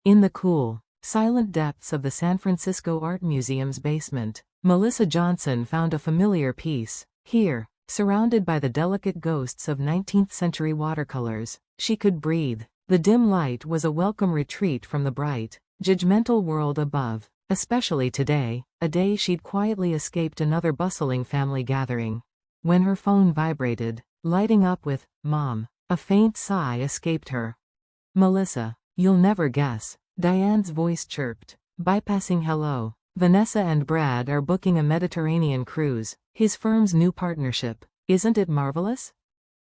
In the cool, silent depths of the San Francisco Art Museum's basement, Melissa Johnson found a familiar peace. Here, surrounded by the delicate ghosts of 19th-century watercolors, she could breathe. The dim light was a welcome retreat from the bright, judgmental world above, especially today, a day she'd quietly escaped another bustling family gathering. When her phone vibrated, lighting up with, "Mom," a faint sigh escaped her. "Melissa, you'll never guess," Diane's voice chirped, bypassing hello. "Vanessa and Brad are booking a Mediterranean cruise, his firm's new partnership. Isn't it marvelous?"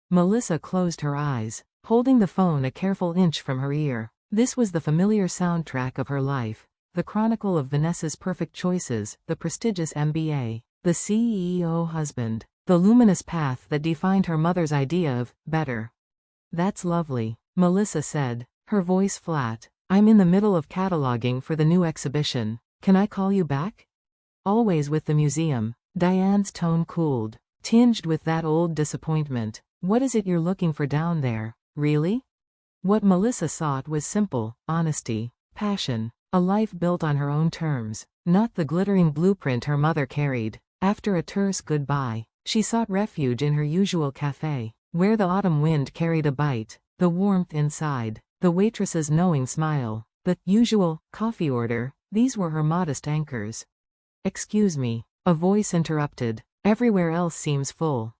Melissa closed her eyes, holding the phone a careful inch from her ear. This was the familiar soundtrack of her life, the chronicle of Vanessa's perfect choices, the prestigious MBA, the CEO husband, the luminous path that defined her mother's idea of better. "That's lovely," Melissa said, her voice flat. "I'm in the middle of cataloging for the new exhibition. Can I call you back?" "Always with the museum." Diane's tone cooled, tinged with that old disappointment. "What is it you're looking for down there, really?" What Melissa sought was simple, honesty, passion, a life built on her own terms, not the glittering blueprint her mother carried. After a terse goodbye, she sought refuge in her usual cafe, where the autumn wind carried a bite, the warmth inside, the waitress's knowing smile, the usual coffee order. These were her modest anchors. "Excuse me," a voice interrupted. "Everywhere else seems full."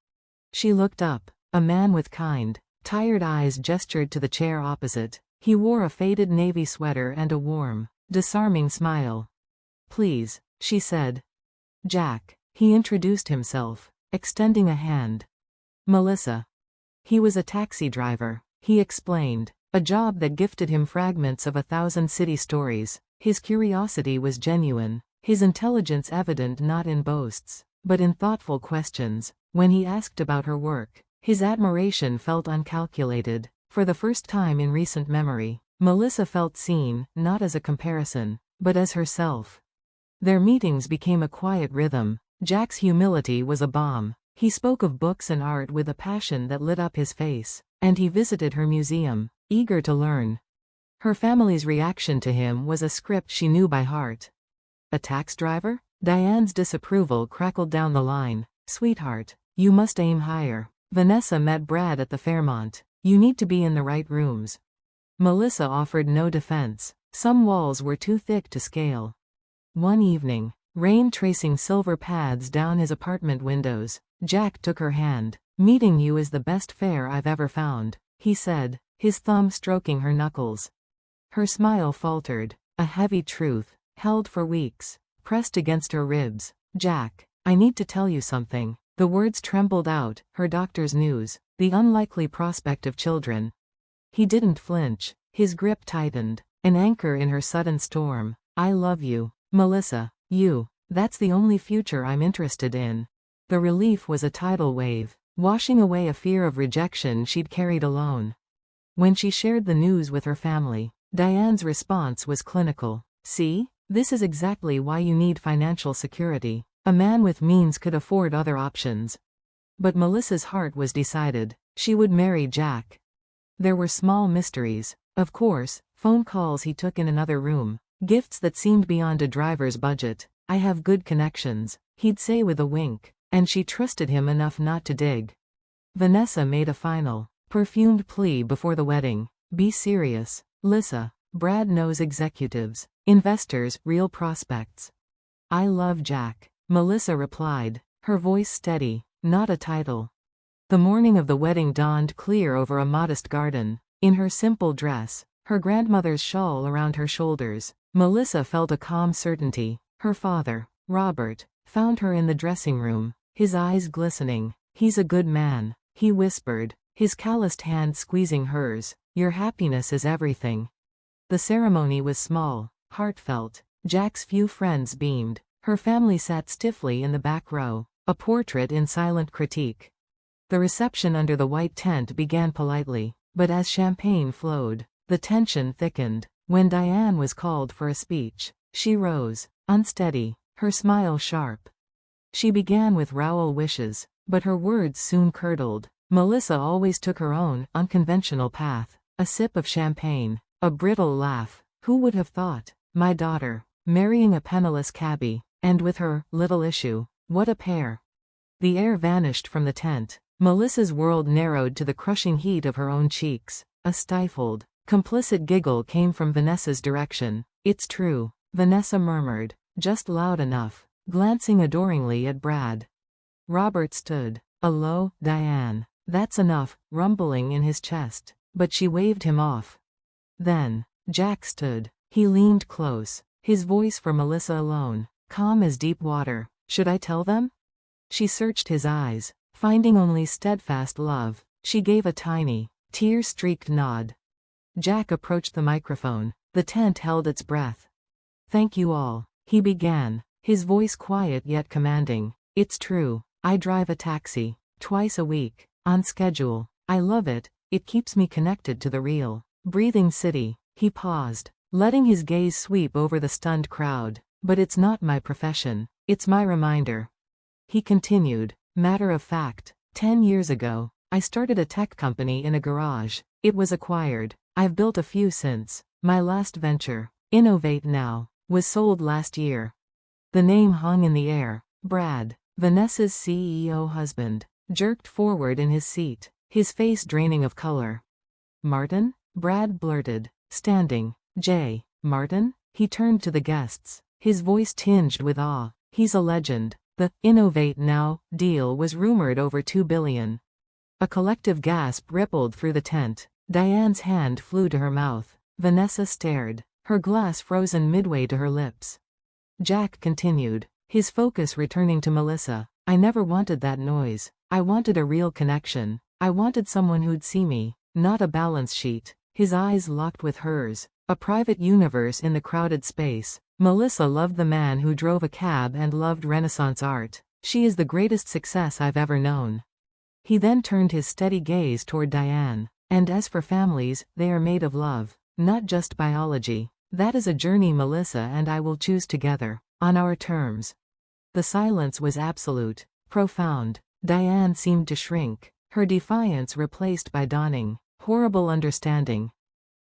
She looked up. A man with kind, tired eyes gestured to the chair opposite. He wore a faded navy sweater and a warm, disarming smile. "Please," she said. "Jack." He introduced himself, extending a hand. "Melissa." He was a taxi driver, he explained, a job that gifted him fragments of 1,000 city stories. His curiosity was genuine, his intelligence evident not in boasts, but in thoughtful questions. When he asked about her work, his admiration felt uncalculated. For the first time in recent memory, Melissa felt seen, not as a comparison, but as herself. Their meetings became a quiet rhythm. Jack's humility was a balm. He spoke of books and art with a passion that lit up his face, and he visited her museum, eager to learn. Her family's reaction to him was a script she knew by heart. "A tax driver?" Diane's disapproval crackled down the line. "Sweetheart, you must aim higher. Vanessa met Brad at the Fairmont. You need to be in the right rooms." Melissa offered no defense. Some walls were too thick to scale. One evening, rain tracing silver paths down his apartment windows, Jack took her hand. "Meeting you is the best fare I've ever found," he said, his thumb stroking her knuckles. Her smile faltered, a heavy truth, held for weeks, pressed against her ribs. "Jack, I need to tell you something." The words trembled out, her doctor's news, the unlikely prospect of children. He didn't flinch, his grip tightened, an anchor in her sudden storm. "I love you, Melissa. That's the only future I'm interested in." The relief was a tidal wave, washing away a fear of rejection she'd carried alone. When she shared the news with her family, Diane's response was clinical. "See? This is exactly why you need financial security. A man with means could afford other options." But Melissa's heart was decided. She would marry Jack. There were small mysteries, of course, phone calls he took in another room, gifts that seemed beyond a driver's budget. "I have good connections," he'd say with a wink, and she trusted him enough not to dig. Vanessa made a final, perfumed plea before the wedding. "Be serious, Lissa. Brad knows executives, investors, real prospects." "I love Jack," Melissa replied, her voice steady, not a title. The morning of the wedding dawned clear over a modest garden. In her simple dress, her grandmother's shawl around her shoulders, Melissa felt a calm certainty. Her father, Robert, found her in the dressing room, his eyes glistening. "He's a good man," he whispered, his calloused hand squeezing hers. "Your happiness is everything." The ceremony was small, heartfelt. Jack's few friends beamed. Her family sat stiffly in the back row, a portrait in silent critique. The reception under the white tent began politely, but as champagne flowed, the tension thickened. When Diane was called for a speech, she rose, unsteady, her smile sharp. She began with Raoul wishes, but her words soon curdled. Melissa always took her own, unconventional path. A sip of champagne, a brittle laugh, Who would have thought? My daughter, marrying a penniless cabbie, and with her, little issue. What a pair. The air vanished from the tent. Melissa's world narrowed to the crushing heat of her own cheeks. A stifled, complicit giggle came from Vanessa's direction. It's true, Vanessa murmured, just loud enough, glancing adoringly at Brad. Robert stood. A low, Diane. That's enough, rumbling in his chest. But she waved him off. Then, Jack stood. He leaned close, his voice for Melissa alone, calm as deep water. Should I tell them? She searched his eyes, finding only steadfast love. She gave a tiny, tear-streaked nod. Jack approached the microphone. The tent held its breath. Thank you all, he began, his voice quiet yet commanding. It's true, I drive a taxi, twice a week, on schedule. I love it, it keeps me connected to the real, breathing city. He paused, letting his gaze sweep over the stunned crowd. But it's not my profession, it's my reminder. He continued, matter of fact, 10 years ago, I started a tech company in a garage. It was acquired. I've built a few since. My last venture, Innovate Now, was sold last year. The name hung in the air. Brad, Vanessa's CEO husband, jerked forward in his seat, his face draining of color. Martin? Brad blurted, standing. J. Martin? He turned to the guests, his voice tinged with awe. He's a legend. The Innovate Now deal was rumored over $2 billion. A collective gasp rippled through the tent. Diane's hand flew to her mouth. Vanessa stared, her glass frozen midway to her lips. Jack continued, his focus returning to Melissa. I never wanted that noise. I wanted a real connection. I wanted someone who'd see me, not a balance sheet. His eyes locked with hers, a private universe in the crowded space. Melissa loved the man who drove a cab and loved Renaissance art. She is the greatest success I've ever known. He then turned his steady gaze toward Diane. And as for families, they are made of love, not just biology. That is a journey Melissa and I will choose together, on our terms. The silence was absolute, profound. Diane seemed to shrink, her defiance replaced by dawning, horrible understanding.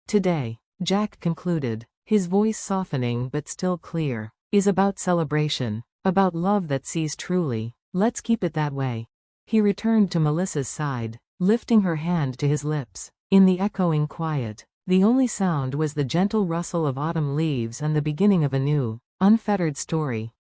Today, Jack concluded, his voice softening but still clear, is about celebration, about love that sees truly. Let's keep it that way. He returned to Melissa's side, lifting her hand to his lips. In the echoing quiet, the only sound was the gentle rustle of autumn leaves and the beginning of a new, unfettered story.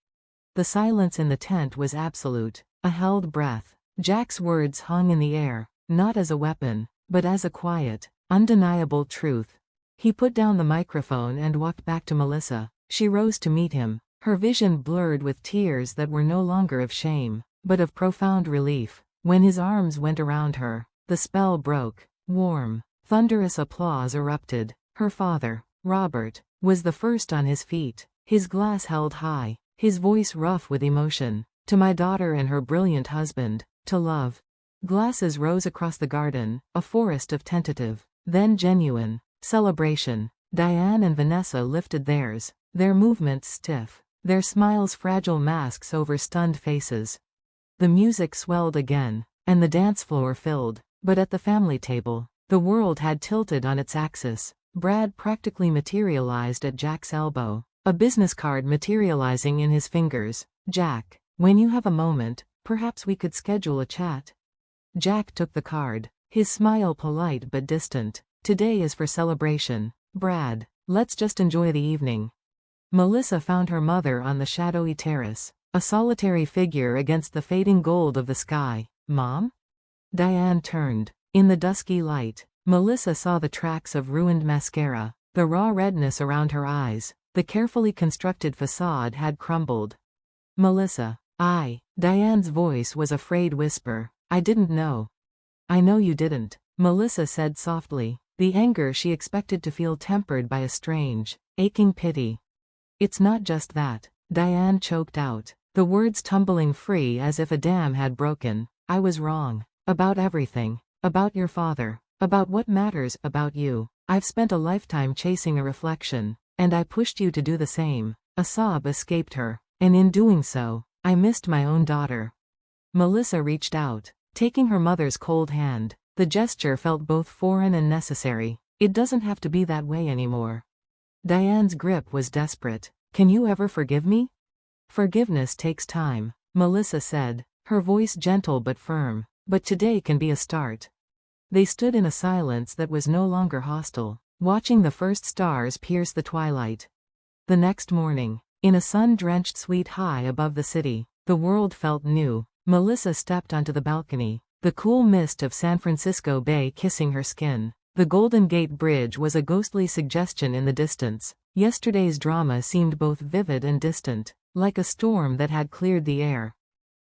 The silence in the tent was absolute, a held breath. Jack's words hung in the air, not as a weapon, but as a quiet, undeniable truth. He put down the microphone and walked back to Melissa. She rose to meet him, her vision blurred with tears that were no longer of shame, but of profound relief. When his arms went around her, the spell broke. Warm, thunderous applause erupted. Her father, Robert, was the first on his feet, his glass held high, his voice rough with emotion. To my daughter and her brilliant husband, to love. Glasses rose across the garden, a forest of tentative, then genuine, celebration. Diane and Vanessa lifted theirs, their movements stiff, their smiles fragile masks over stunned faces. The music swelled again, and the dance floor filled, but at the family table, the world had tilted on its axis. Brad practically materialized at Jack's elbow, a business card materializing in his fingers. Jack, when you have a moment, perhaps we could schedule a chat. Jack took the card, his smile polite but distant. Today is for celebration. Brad, let's just enjoy the evening. Melissa found her mother on the shadowy terrace, a solitary figure against the fading gold of the sky. Mom? Diane turned. In the dusky light, Melissa saw the tracks of ruined mascara, the raw redness around her eyes. The carefully constructed facade had crumbled. Melissa, Diane's voice was a frayed whisper. I didn't know. I know you didn't, Melissa said softly, the anger she expected to feel tempered by a strange, aching pity. It's not just that, Diane choked out, the words tumbling free as if a dam had broken. I was wrong. About everything. About your father. About what matters about you. I've spent a lifetime chasing a reflection, and I pushed you to do the same. A sob escaped her, and in doing so, I missed my own daughter. Melissa reached out, taking her mother's cold hand. The gesture felt both foreign and necessary. It doesn't have to be that way anymore. Diane's grip was desperate. Can you ever forgive me? Forgiveness takes time, Melissa said, her voice gentle but firm. But today can be a start. They stood in a silence that was no longer hostile, watching the first stars pierce the twilight. The next morning, in a sun-drenched suite high above the city, the world felt new. Melissa stepped onto the balcony, the cool mist of San Francisco Bay kissing her skin. The Golden Gate Bridge was a ghostly suggestion in the distance. Yesterday's drama seemed both vivid and distant, like a storm that had cleared the air.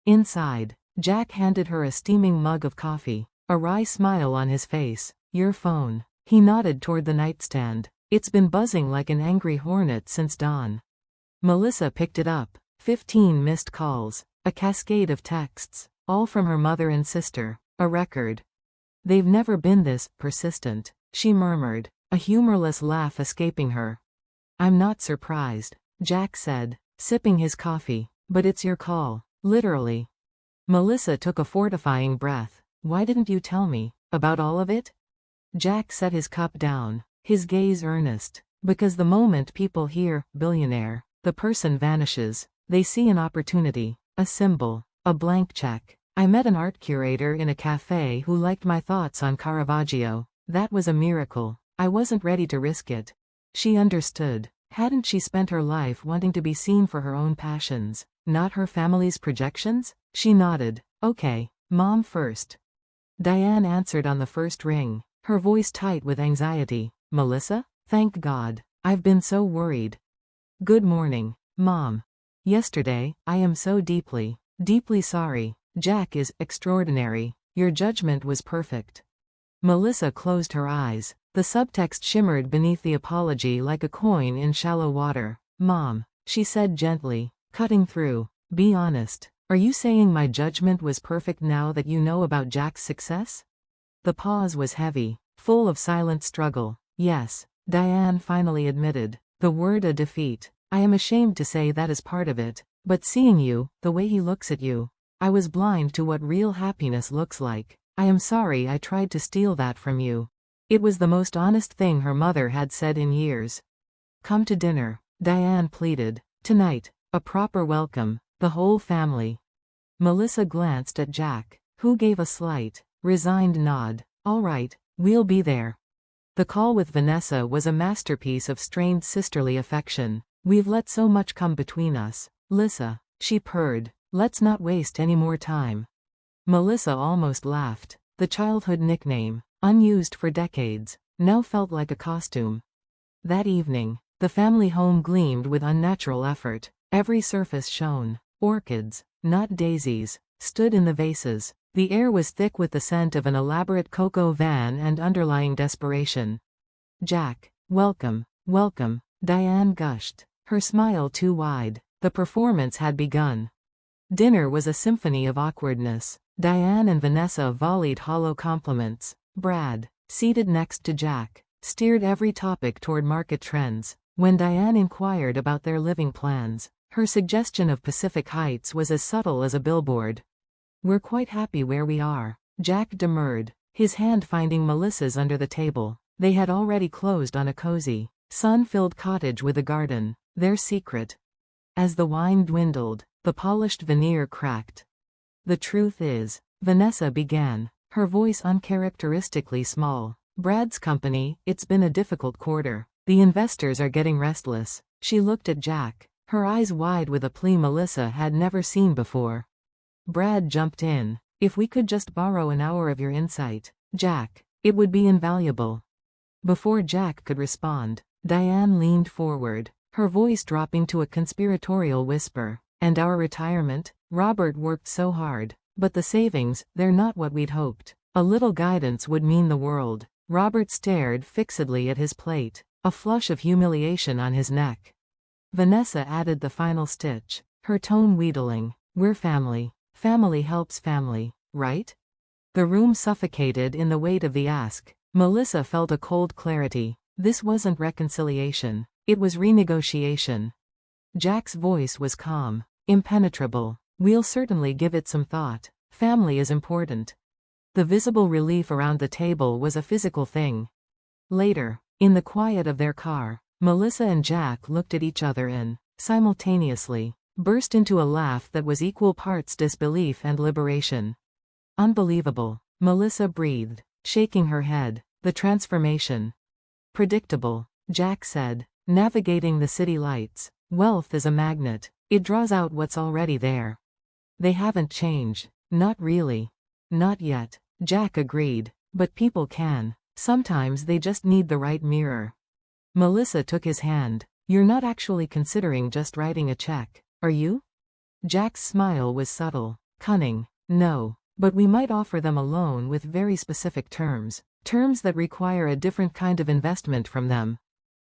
Inside, Jack handed her a steaming mug of coffee, a wry smile on his face. Your phone. He nodded toward the nightstand. It's been buzzing like an angry hornet since dawn. Melissa picked it up. 15 missed calls, a cascade of texts, all from her mother and sister, a record. They've never been this persistent, she murmured, a humorless laugh escaping her. I'm not surprised, Jack said, sipping his coffee, but it's your call, literally. Melissa took a fortifying breath. Why didn't you tell me about all of it? Jack set his cup down, his gaze earnest. Because the moment people hear billionaire, the person vanishes. They see an opportunity, a symbol, a blank check. I met an art curator in a cafe who liked my thoughts on Caravaggio. That was a miracle. I wasn't ready to risk it. She understood. Hadn't she spent her life wanting to be seen for her own passions, not her family's projections? She nodded. Okay, Mom first. Diane answered on the first ring, her voice tight with anxiety. Melissa? Thank God. I've been so worried. Good morning, Mom. Yesterday, I am so deeply sorry. Jack is extraordinary. Your judgment was perfect. Melissa closed her eyes. The subtext shimmered beneath the apology like a coin in shallow water. Mom, she said gently, cutting through. Be honest. Are you saying my judgment was perfect now that you know about Jack's success? The pause was heavy, full of silent struggle. Yes, Diane finally admitted. The word a defeat. I am ashamed to say that is part of it. But seeing you, the way he looks at you, I was blind to what real happiness looks like. I am sorry I tried to steal that from you. It was the most honest thing her mother had said in years. Come to dinner, Diane pleaded. Tonight, a proper welcome, the whole family. Melissa glanced at Jack, who gave a slight, resigned nod. All right, we'll be there. The call with Vanessa was a masterpiece of strained sisterly affection. We've let so much come between us. Lissa, she purred. Let's not waste any more time. Melissa almost laughed. The childhood nickname, unused for decades, now felt like a costume. That evening, the family home gleamed with unnatural effort. Every surface shone. Orchids, not daisies, stood in the vases. The air was thick with the scent of an elaborate cocoa van and underlying desperation. Jack, welcome, welcome, Diane gushed, her smile too wide. The performance had begun. Dinner was a symphony of awkwardness. Diane and Vanessa volleyed hollow compliments. Brad, seated next to Jack, steered every topic toward market trends. When Diane inquired about their living plans, her suggestion of Pacific Heights was as subtle as a billboard. We're quite happy where we are, Jack demurred, his hand finding Melissa's under the table. They had already closed on a cozy, sun-filled cottage with a garden, their secret. As the wine dwindled, the polished veneer cracked. The truth is, Vanessa began, her voice uncharacteristically small. Brad's company, it's been a difficult quarter. The investors are getting restless. She looked at Jack, her eyes wide with a plea Melissa had never seen before. Brad jumped in. If we could just borrow an hour of your insight, Jack, it would be invaluable. Before Jack could respond, Diane leaned forward, her voice dropping to a conspiratorial whisper. And our retirement? Robert worked so hard. But the savings, they're not what we'd hoped. A little guidance would mean the world. Robert stared fixedly at his plate, a flush of humiliation on his neck. Vanessa added the final stitch, her tone wheedling. We're family. Family helps family, right? The room suffocated in the weight of the ask. Melissa felt a cold clarity. This wasn't reconciliation. It was renegotiation. Jack's voice was calm, impenetrable. We'll certainly give it some thought. Family is important. The visible relief around the table was a physical thing. Later, in the quiet of their car, Melissa and Jack looked at each other and, simultaneously, burst into a laugh that was equal parts disbelief and liberation. Unbelievable, Melissa breathed, shaking her head. The transformation. Predictable, Jack said, navigating the city lights. Wealth is a magnet. It draws out what's already there. They haven't changed. Not really. Not yet, Jack agreed. But people can. Sometimes they just need the right mirror. Melissa took his hand. You're not actually considering just writing a check, are you? Jack's smile was subtle, cunning. No, but we might offer them a loan with very specific terms. Terms that require a different kind of investment from them.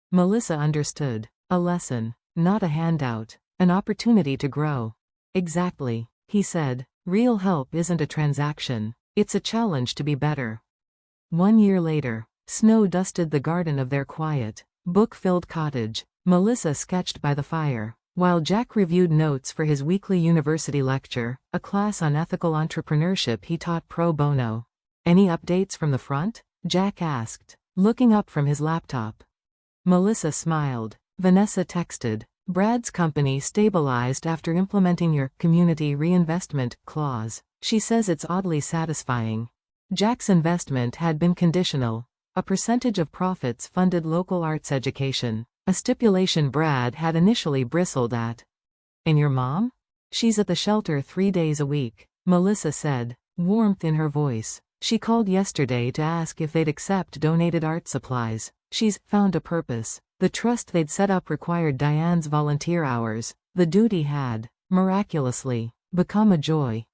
Melissa understood. A lesson, not a handout. An opportunity to grow. Exactly, he said. Real help isn't a transaction. It's a challenge to be better. 1 year later, snow dusted the garden of their quiet, book-filled cottage. Melissa sketched by the fire, while Jack reviewed notes for his weekly university lecture, a class on ethical entrepreneurship he taught pro bono. Any updates from the front? Jack asked, looking up from his laptop. Melissa smiled. Vanessa texted, Brad's company stabilized after implementing your community reinvestment clause. She says it's oddly satisfying. Jack's investment had been conditional. A percentage of profits funded local arts education, a stipulation Brad had initially bristled at. And your mom? She's at the shelter 3 days a week, Melissa said, warmth in her voice. She called yesterday to ask if they'd accept donated art supplies. She's found a purpose. The trust they'd set up required Diane's volunteer hours. The duty had, miraculously, become a joy.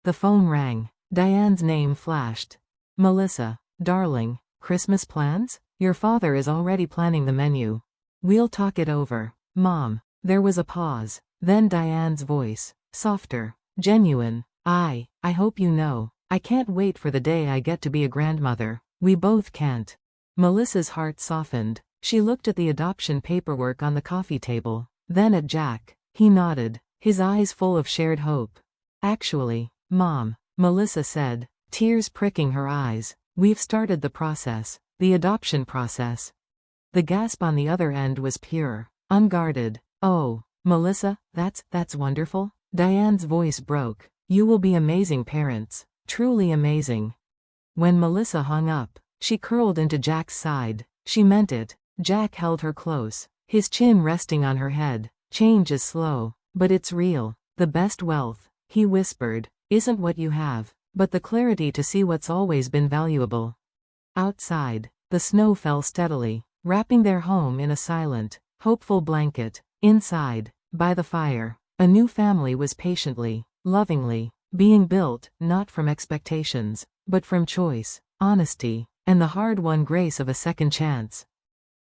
The phone rang. Diane's name flashed. Melissa, darling, Christmas plans? Your father is already planning the menu. We'll talk it over. Mom. There was a pause. Then Diane's voice, softer, genuine. I hope you know. I can't wait for the day I get to be a grandmother. We both can't. Melissa's heart softened. She looked at the adoption paperwork on the coffee table, then at Jack. He nodded, his eyes full of shared hope. Actually, Mom, Melissa said, tears pricking her eyes, we've started the process, the adoption process. The gasp on the other end was pure, unguarded. Oh, Melissa, that's wonderful. Diane's voice broke. You will be amazing parents, truly amazing. When Melissa hung up, she curled into Jack's side. She meant it. Jack held her close, his chin resting on her head. Change is slow, but it's real. The best wealth, he whispered, isn't what you have, but the clarity to see what's always been valuable. Outside, the snow fell steadily, wrapping their home in a silent, hopeful blanket. Inside, by the fire, a new family was patiently, lovingly, being built, not from expectations, but from choice, honesty, and the hard-won grace of a second chance.